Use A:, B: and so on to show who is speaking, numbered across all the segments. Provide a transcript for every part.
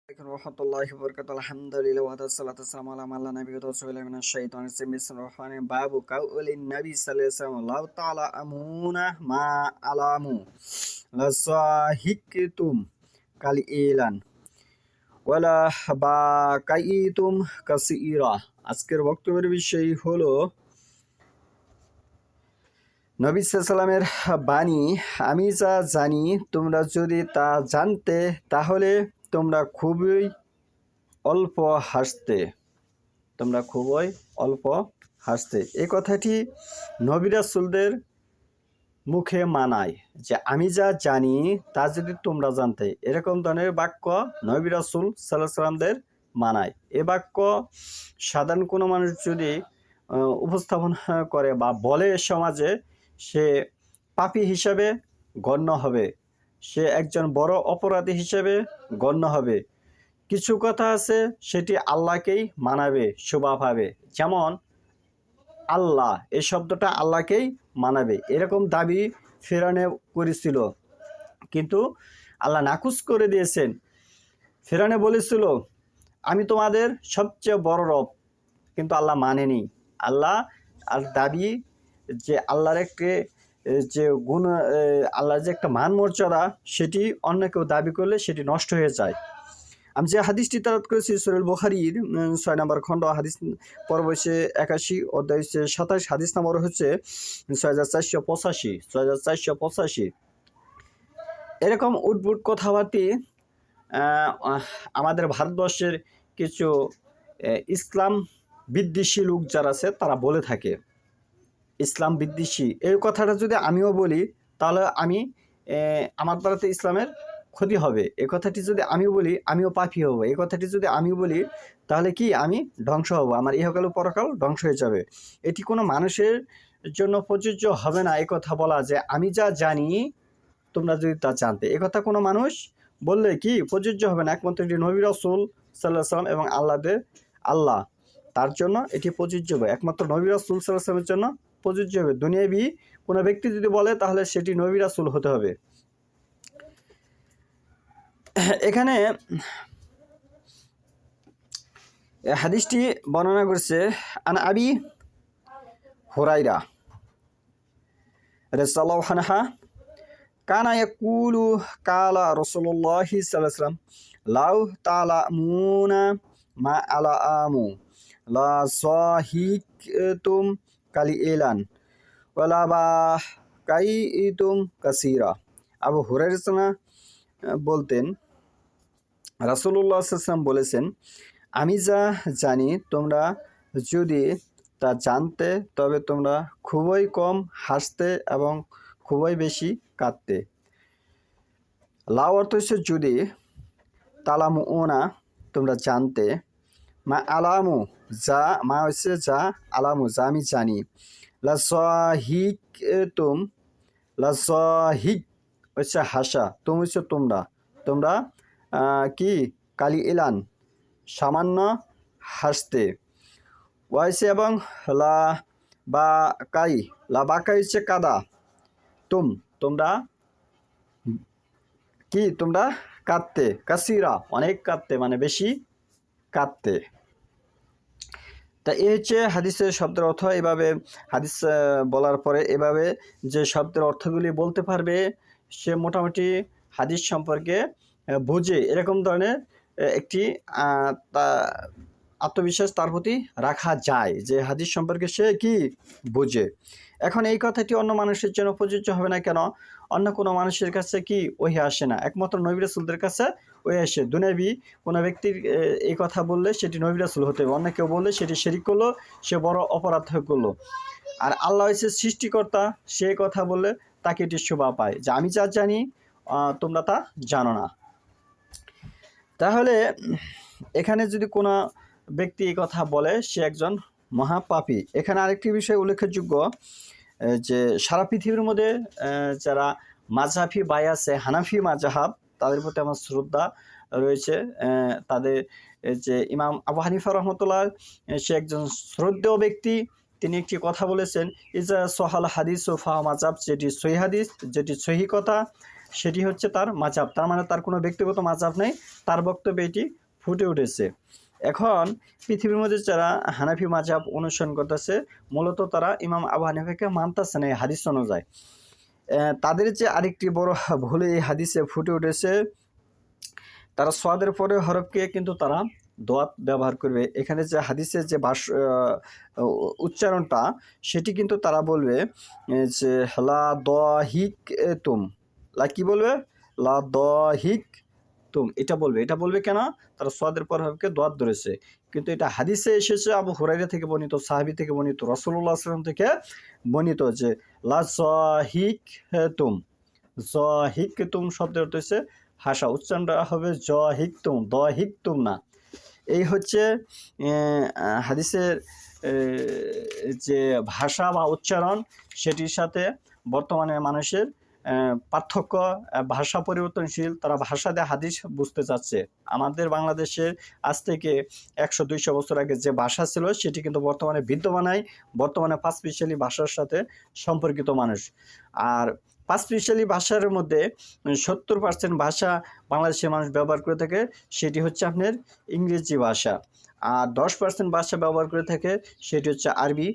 A: রহমতুল্লাহি ওয়া বারাকাতুহু আলহামদুলিল্লাহ ওয়া সাল্লাতু ওয়াসসালামু আলা মান লা নাবিয়্যা রাসূলুল্লাহ মিনাশ শাইতানির রাজিম বিসমিল্লাহির রহমানির রহিম বাবু কাউলিন নবী সাল্লাল্লাহু আলাইহি ওয়াসাল্লাম লাউ তাআলা আমুনা মা আলামু লাসাহিকতুম কাল ইলান ওয়ালা বাকাইতুম কাসীরা। আজকের বক্তব্যের বিষয় হলো নবী সাল্লাল্লাহু আলাইহি ওয়াসাল্লামের বাণী, আমি যা জানি তোমরা যদি তা জানতে তাহলে তোমরা খুবই অল্প হাসতে। এই কথাটি নবী রাসূলদের মুখে মানায় যে আমি যা জানি তা যদি তোমরা জানতে, এরকম ধরনের বাক্য নবী রাসূল সাল্লাল্লাহু আলাইহি ওয়াসাল্লামদের মানায়। এ বাক্য সাধারণ কোনো মানুষ যদি উপস্থাপন করে বা বলে সমাজে, সে পাপী হিসাবে গণ্য হবে, সে একজন বড় অপরাধী হিসেবে গণ্য হবে। কিছু কথা আছে সেটি আল্লাহকেই মানাবে শোভাভাবে, যেমন আল্লাহ, এই শব্দটা আল্লাহকেই মানাবে, এরকম দাবি ফেরাউন করেছিল, কিন্তু আল্লাহ নাকচ করে দিয়েছেন। ফেরাউন বলেছিল আমি তোমাদের সবচেয়ে বড় রব, কিন্তু আল্লাহ মানেনি। আল্লাহ আর দাবি যে আল্লাহর একটি যে গুণ, আল্লাহর যে একটা মান মর্যাদা, সেটি অন্য কেউ দাবি করলে সেটি নষ্ট হয়ে যায়। আমি যে হাদিসটি তেলাওয়াত করেছি সূরা বুখারীর 6 নম্বর খণ্ড, হাদিস পর্ব হচ্ছে 81, অধ্যায় হচ্ছে 27, হাদিস নম্বর হচ্ছে 6485। এরকম উদ্ভুট কথাবার্তি আমাদের ভারতবর্ষের কিছু ইসলাম বিদ্বেষী লোক যারা আছে তারা বলে থাকে। ইসলাম বিদ্বেষী এই কথাটা যদি আমিও বলি তাহলে আমার দ্বারাতে ইসলামের ক্ষতি হবে। এ কথাটি যদি আমি বলি আমিও পাপী হব। এই কথাটি যদি আমি বলি তাহলে কি আমি ধ্বংস হব, আমার ইহকাল ও পরকাল ধ্বংস হয়ে যাবে। এটি কোনো মানুষের জন্য প্রযোজ্য হবে না। এই কথা বলা যে আমি যা জানি তোমরা যদি তা জানতে, এ কথা কোনো মানুষ বললে কি প্রযোজ্য হবে না। একমাত্র এটি নবী রাসূল সাল্লাল্লাহু আলাইহি ওয়াসাল্লাম এবং আল্লাহ তার জন্য এটি প্রযোজ্য হবে, একমাত্র নবী রাসূল সাল্লাল্লাহু আলাইহি ওয়াসাল্লামের জন্য প্রযোজ্য হবে। দুনিয়াবি কোনো ব্যক্তি যদি বলে তাহলে সেটি নবী রাসূল হতে হবে। এখানে হাদিসটি বর্ণনা করেছে আন আবি হুরায়রা রাদিয়াল্লাহু আনহু কানা ইয়াকুলু কালা রাসূলুল্লাহি সাল্লাল্লাহু আলাইহি ওয়াসাল্লাম লাউ তা'লামুনা মা আলামু লা সাহিকতুম কাল ইলান ওয়ালা বাকাইতুম কাসীরা। আবু হুরায়রা বলতেন রাসূলুল্লাহ সাল্লাল্লাহু আলাইহি ওয়াসাল্লাম বলেছেন, আমি যা জানি তোমরা যদি তা জানতে তবে তোমরা খুবই কম হাসতে এবং খুবই বেশি কাঁদতে। লাউ অর্থ হচ্ছে যদি, তালামুনা তোমরা জানতে, মা আলামু যা, মা হচ্ছে যা, আলামু যা আমি জানি, লাসাহিক হচ্ছে হাসা, তুম হচ্ছে তোমরা কি কালি ইলান সামান্য হাসতে, ওয়াইসে এবং লা বাকাই হচ্ছে কাদা, তোমরা কি তোমরা কাঁদতে, কাসীরা অনেক কাঁদতে মানে বেশি কাঁদতে। তা এই হচ্ছে হাদিসের শব্দের অর্থ। এভাবে হাদিস বলার পরে এভাবে যে শব্দের অর্থগুলি বলতে পারবে সে মোটামুটি হাদিস সম্পর্কে বুঝে, এরকম ধরনের একটি আত্মবিশ্বাস তার প্রতি রাখা যায় যে হাদিস সম্পর্কে সে কি বুঝে। এখন এই কথাটি অন্য মানুষের জন্য প্রযোজ্য হবে না কেন? অন্য কোনো মানুষের কাছে কি ওহি আসে না, একমাত্র নবী রাসূলদের কাছে ওহি আসে। দুনিয়াবি কোনো ব্যক্তির এই কথা বললে সেটি নবী রাসূল হতে হবে, অন্য কেউ বললে সেটি শিরক করলো, সে বড় অপরাধ করলো। আর আল্লাহ হচ্ছে সৃষ্টিকর্তা, সে কথা বললে তাকে এটি শোভা পায় যে আমি যা জানি তোমরা তা জানো না। তাহলে এখানে যদি কোনো ব্যক্তি এই কথা বলে সে একজন মহাপাপী। এখানে আরেকটি বিষয় উল্লেখযোগ্য যে সারা পৃথিবীর মধ্যে যারা মাযহাবি ভাই আছে, হানাফি মাযহাব, তাদের প্রতি আমার শ্রদ্ধা রয়েছে। তাদের যে ইমাম আবু হানিফা রহমতুল্লাহ, সে একজন শ্রদ্ধেয় ব্যক্তি। তিনি একটি কথা বলেছেন, ইজা সহাল হাদিস ও ফাহা মাযহাব, যেটি সহিহ হাদিস, যেটি সহিহ কথা, সেটি হচ্ছে তার মাযহাব। তার মানে তার কোনো ব্যক্তিগত মাযহাব নেই, তার বক্তব্যে এটি ফুটে উঠেছে। এখন পৃথিবীর মধ্যে যারা হানাফি মাযহাব অনুসরণ করতেছে, মূলত তারা ইমাম আবু হানিফাকে মানতেছে না এই হাদিস অনুযায়ী। তাদের যে আরেকটি বড় ভুল এই হাদিসে ফুটে উঠেছে, তারা সোয়াদের পরে হরফকে কিন্তু তারা দোয়াত ব্যবহার করবে। এখানে যে হাদিসের যে উচ্চারণটা, সেটি কিন্তু তারা বলবে যে লা দহিক তুম, লা কি বলবে, লা দহিক তুম, এটা বলবে। এটা বলবে কেন? তারা সোয়াদের পর হরফকে দোয়াত ধরেছে। কিন্তু এটা হাদিসে এসেছে আবু হুরায়রা থেকে বর্ণিত, সাহাবী থেকে বর্ণিত, রাসূলুল্লাহ সাল্লাল্লাহু আলাইহি ওয়াসাল্লাম থেকে বর্ণিত যে লা জহিক তুম, জহিক তুম শব্দের অর্থ হচ্ছে হাসা। উচ্চারণটা হবে জহিকতুম, দহিকতুম না। এই হচ্ছে হাদিসের যে ভাষা বা উচ্চারণ, সেটির সাথে বর্তমানে মানুষের পার্থক্য। ভাষা পরিবর্তনশীল, তারা ভাষা দিয়ে হাদিস বুঝতে চাচ্ছে। আমাদের বাংলাদেশের আজ থেকে 100-200 বছর আগে যে ভাষা ছিল, সেটি কিন্তু বর্তমানে বিদ্যমান নাই। বর্তমানে পাঁচমিশালি ভাষার সাথে সম্পর্কিত মানুষ। আর পাঁচমিশালি ভাষার মধ্যে 70% ভাষা বাংলাদেশের মানুষ ব্যবহার করে থাকে, সেটি হচ্ছে আপনার ইংরেজি ভাষা। আর 10% ভাষা ব্যবহার করে থাকে, সেটি হচ্ছে আরবি।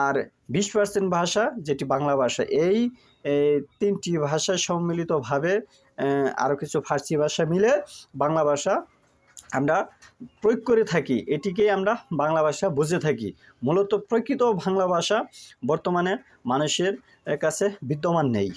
A: আর 20% ভাষা যেটি বাংলা ভাষা। এই তিনটি ভাষা সম্মিলিতভাবে আরও কিছু ফার্সি ভাষা মিলে বাংলা ভাষা আমরা প্রয়োগ করে থাকি। এটিকেই আমরা বাংলা ভাষা বুঝে থাকি। মূলত প্রকৃত বাংলা ভাষা বর্তমানে মানুষের কাছে বিদ্যমান নেই।